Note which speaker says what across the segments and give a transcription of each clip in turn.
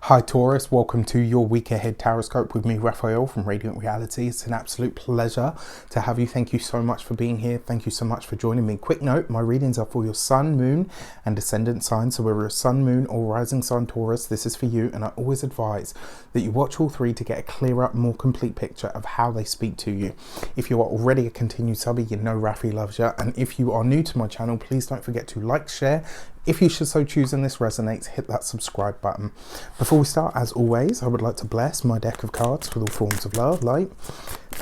Speaker 1: Hi Taurus, welcome to your week ahead Taroscope with me, Raphael from Radiant Reality. It's an absolute pleasure to have you. Thank you so much for being here. Thank you so much for joining me. Quick note, my readings are for your sun, moon and ascendant sign. So whether you're a sun, moon or rising sign Taurus, this is for you. And I always advise that you watch all three to get a clearer, more complete picture of how they speak to you. If you are already a continued subby, you know Rafi loves you. And if you are new to my channel, please don't forget to like, share. If you should so choose and this resonates, hit that subscribe button. Before we start, as always, I would like to bless my deck of cards with all forms of love, light,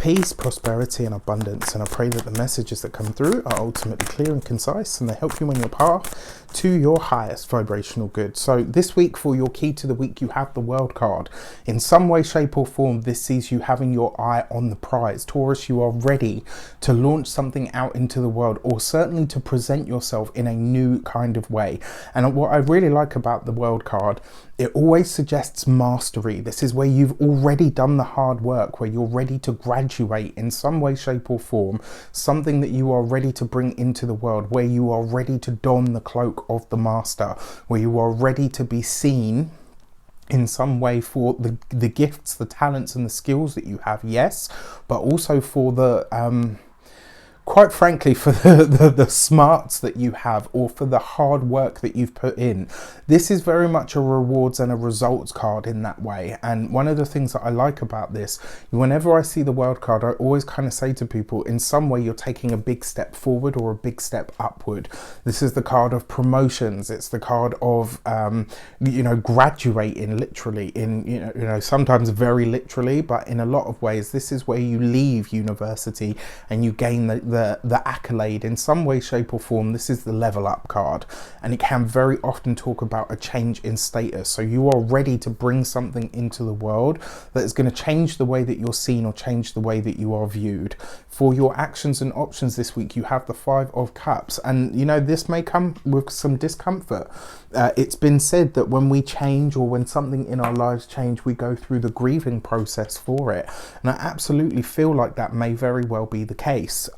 Speaker 1: peace, prosperity and abundance. And I pray that the messages that come through are ultimately clear and concise and they help you on your path to your highest vibrational good. So this week, for your key to the week, you have the World card. In some way, shape or form, this sees you having your eye on the prize. Taurus, you are ready to launch something out into the world, or certainly to present yourself in a new kind of way. And what I really like about the World card, it always suggests mastery. This is where you've already done the hard work, where you're ready to graduate in some way, shape or form, something that you are ready to bring into the world, where you are ready to don the cloak of the master, where you are ready to be seen in some way for the gifts, the talents and the skills that you have, yes, but also for the quite frankly, for the smarts that you have, or for the hard work that you've put in. This is very much a rewards and a results card in that way. And one of the things that I like about this, whenever I see the World card, I always kind of say to people, in some way you're taking a big step forward or a big step upward. This is the card of promotions. It's the card of graduating, literally, in sometimes very literally, but in a lot of ways this is where you leave university and you gain the accolade in some way, shape or form. This is the level up card, and it can very often talk about a change in status. So you are ready to bring something into the world that is going to change the way that you're seen or change the way that you are viewed. For your actions and options this week, you have the 5 of Cups, and this may come with some discomfort. It's been said that when we change, or when something in our lives change, we go through the grieving process for it, and I absolutely feel like that may very well be the case.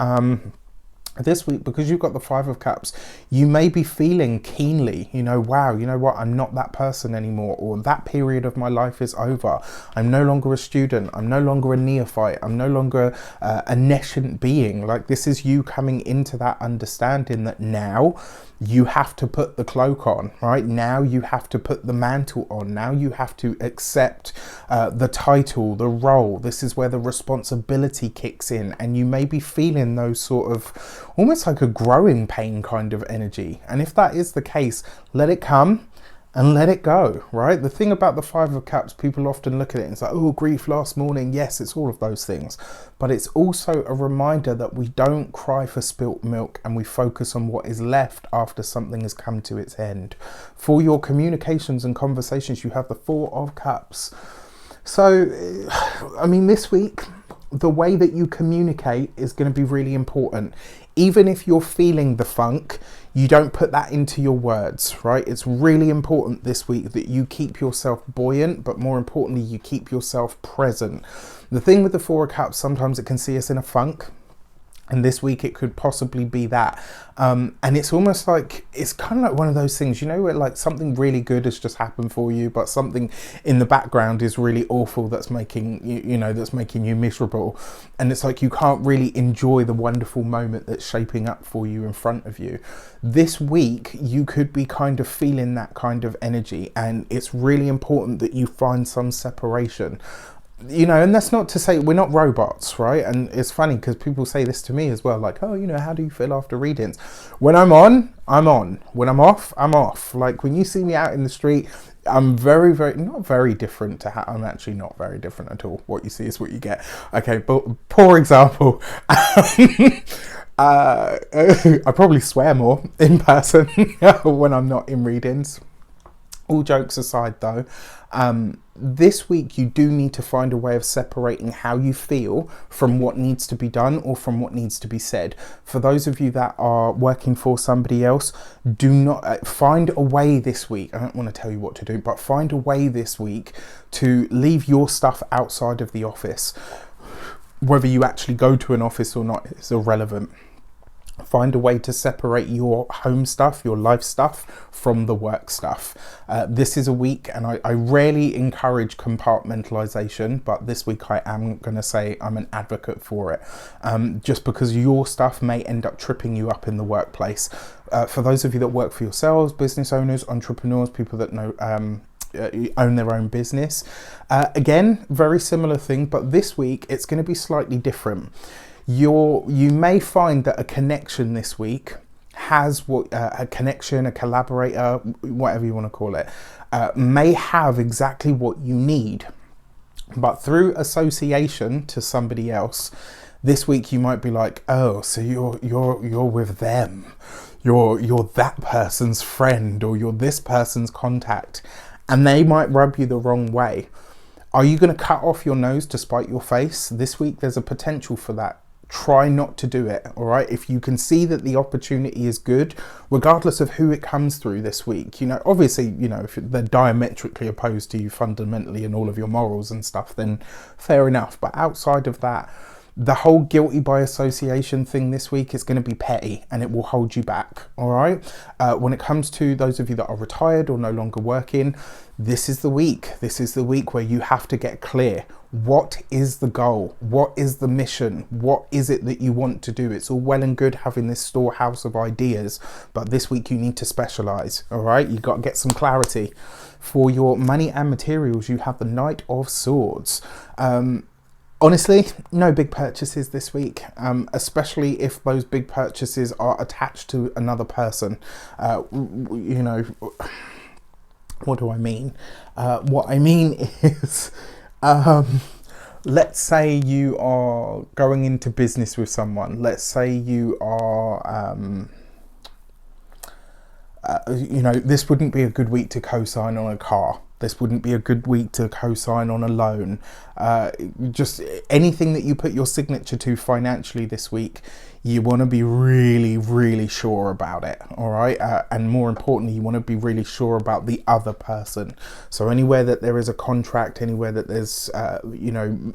Speaker 1: This week, because you've got the 5 of Cups, you may be feeling keenly, wow, you know what, I'm not that person anymore, or that period of my life is over. I'm no longer a student. I'm no longer a neophyte. I'm no longer a nescient being. Like, this is you coming into that understanding that now you have to put the cloak on, right? Now you have to put the mantle on. Now you have to accept the title, the role. This is where the responsibility kicks in, and you may be feeling those sort of almost like a growing pain kind of energy. And if that is the case, let it come and let it go, right? The thing about the 5 of Cups, people often look at it and say, oh, grief last morning. Yes, it's all of those things. But it's also a reminder that we don't cry for spilt milk, and we focus on what is left after something has come to its end. For your communications and conversations, you have the 4 of Cups. So, I mean, this week, the way that you communicate is going to be really important. Even if you're feeling the funk, you don't put that into your words, right? It's really important this week that you keep yourself buoyant, but more importantly, you keep yourself present. The thing with the 4 of Cups, sometimes it can see us in a funk. And this week it could possibly be that. And it's almost like, it's kind of like one of those things, where like something really good has just happened for you, but something in the background is really awful that's making you, that's making you miserable. And it's like you can't really enjoy the wonderful moment that's shaping up for you in front of you. This week, you could be kind of feeling that kind of energy, and it's really important that you find some separation. And that's not to say we're not robots, right? And it's funny because people say this to me as well, like, oh, how do you feel after readings? When I'm on, I'm on. When I'm off, I'm off. Like, when you see me out in the street, I'm very, not very different to how I'm actually not very different at all. What you see is what you get. Okay, but poor example. I probably swear more in person when I'm not in readings. All jokes aside though, this week you do need to find a way of separating how you feel from what needs to be done or from what needs to be said. For those of you that are working for somebody else, do not find a way this week. I don't want to tell you what to do, but find a way this week to leave your stuff outside of the office. Whether you actually go to an office or not is irrelevant. Find a way to separate your home stuff, your life stuff, from the work stuff. This is a week, and I rarely encourage compartmentalization, but this week I am going to say I'm an advocate for it, just because your stuff may end up tripping you up in the workplace. For those of you that work for yourselves, business owners, entrepreneurs, people that know own their own business, again, very similar thing, but this week it's going to be slightly different. You may find that a connection this week has a connection, a collaborator, whatever you want to call it, may have exactly what you need, but through association to somebody else, this week you might be like, oh, so you're with them, you're that person's friend, or you're this person's contact, and they might rub you the wrong way. Are you going to cut off your nose to spite your face? This week there's a potential for that. Try not to do it, all right? If you can see that the opportunity is good, regardless of who it comes through this week, obviously, if they're diametrically opposed to you fundamentally and all of your morals and stuff, then fair enough. But outside of that, the whole guilty by association thing this week is going to be petty, and it will hold you back, all right? When it comes to those of you that are retired or no longer working, this is the week. This is the week where you have to get clear. What is the goal? What is the mission? What is it that you want to do? It's all well and good having this storehouse of ideas, but this week you need to specialize, all right? You got to get some clarity. For your money and materials, you have the Knight of Swords. Honestly, no big purchases this week, especially if those big purchases are attached to another person. What do I mean? What I mean is, let's say you are going into business with someone. Let's say you are, this wouldn't be a good week to co-sign on a car. This wouldn't be a good week to co-sign on a loan. Just anything that you put your signature to financially this week, you want to be really, really sure about it, all right? And more importantly, you want to be really sure about the other person. So anywhere that there is a contract, anywhere that there's,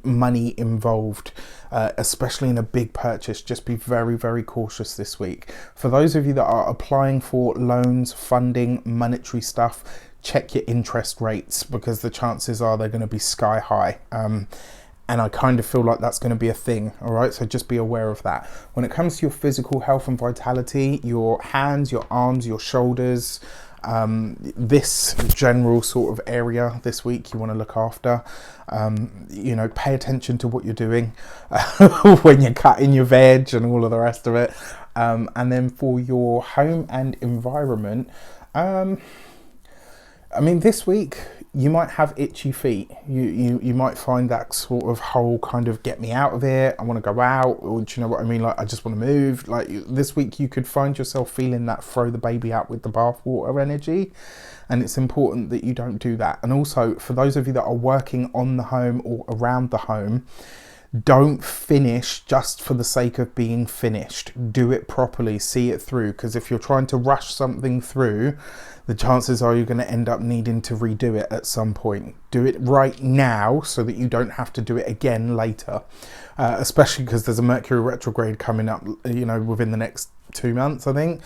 Speaker 1: money involved, especially in a big purchase, just be very, very cautious this week. For those of you that are applying for loans, funding, monetary stuff, check your interest rates, because the chances are they're going to be sky high. And I kind of feel like that's going to be a thing, all right? So just be aware of that. When it comes to your physical health and vitality, your hands, your arms, your shoulders, this general sort of area this week you want to look after. Pay attention to what you're doing when you're cutting your veg and all of the rest of it. And then for your home and environment, this week you might have itchy feet. You might find that sort of whole kind of get me out of here, I want to go out, or do you know what I mean? Like, I just want to move. Like, this week you could find yourself feeling that throw the baby out with the bathwater energy. And it's important that you don't do that. And also, for those of you that are working on the home or around the home, don't finish just for the sake of being finished. Do it properly, see it through, because if you're trying to rush something through, the chances are you're going to end up needing to redo it at some point. Do it right now so that you don't have to do it again later, especially because there's a Mercury retrograde coming up, within the next 2 months, I think.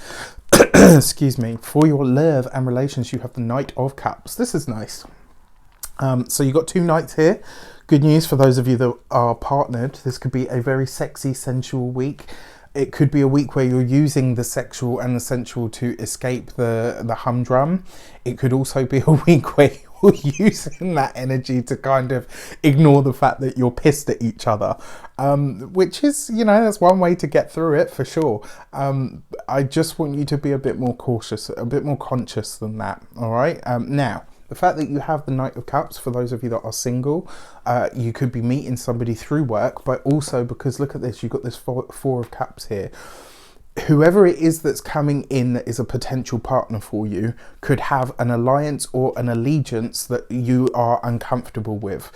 Speaker 1: Excuse me. For your love and relations, you have the Knight of Cups. This is nice. So you've got two knights here. Good news for those of you that are partnered. This could be a very sexy, sensual week. It could be a week where you're using the sexual and the sensual to escape the humdrum. It could also be a week where you're using that energy to kind of ignore the fact that you're pissed at each other, which is, that's one way to get through it for sure. I just want you to be a bit more cautious, a bit more conscious than that, all right? Now, the fact that you have the Knight of Cups, for those of you that are single, you could be meeting somebody through work, but also because, look at this, you've got this four of Cups here. Whoever it is that's coming in that is a potential partner for you could have an alliance or an allegiance that you are uncomfortable with.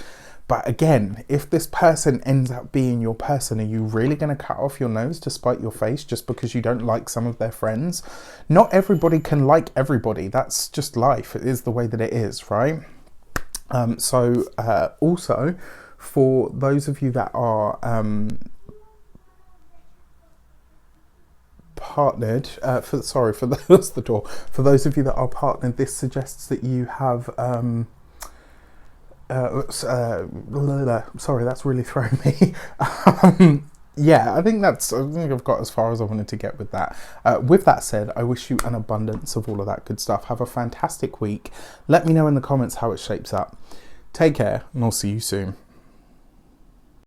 Speaker 1: But again, if this person ends up being your person, are you really going to cut off your nose to spite your face just because you don't like some of their friends? Not everybody can like everybody. That's just life. It is the way that it is, right? Also, for those of you that are partnered, for that's the door. For those of you that are partnered, this suggests that you have, sorry, that's really thrown me. Yeah, I think I've got as far as I wanted to get with that. With that said, I wish you an abundance of all of that good stuff. Have a fantastic week. Let me know in the comments how it shapes up. Take care, and I'll see you soon.